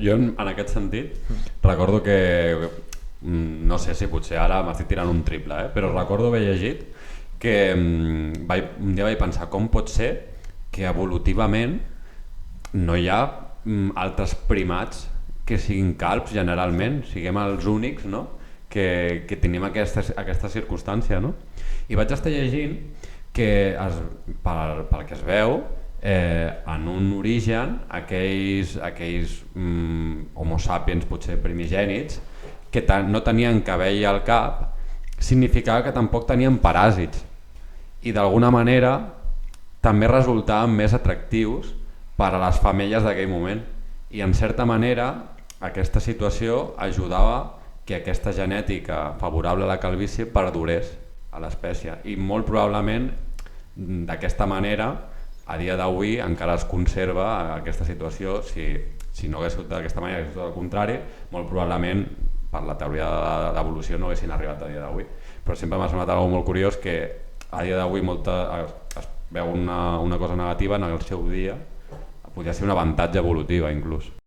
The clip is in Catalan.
Jo en aquest sentit recordo que, no sé si potser ara m'estic tirant un triple, però recordo haver llegit que un dia vaig pensar com pot ser que evolutivament no hi ha altres primats que siguin calbs generalment, siguem els únics, no? que tenim aquesta circumstància, no? I vaig estar llegint que pel que es veu en un origen aquells homo sapiens potser primigènits que no tenien cabell al cap significava que tampoc tenien paràsits i d'alguna manera també resultaven més atractius per a les femelles d'aquell moment i en certa manera aquesta situació ajudava que aquesta genètica favorable a la calvície perdurés a l'espècie i molt probablement d'aquesta manera a dia d'avui encara es conserva aquesta situació. Si no hagués sigut d'aquesta manera, hagués sigut al contrari, molt probablement per la teoria d'evolució no haguessin arribat a dia d'avui, però sempre m'ha semblat algo molt curiós que a dia d'avui es veu una cosa negativa en el seu dia, podria ser un avantatge evolutiu inclús.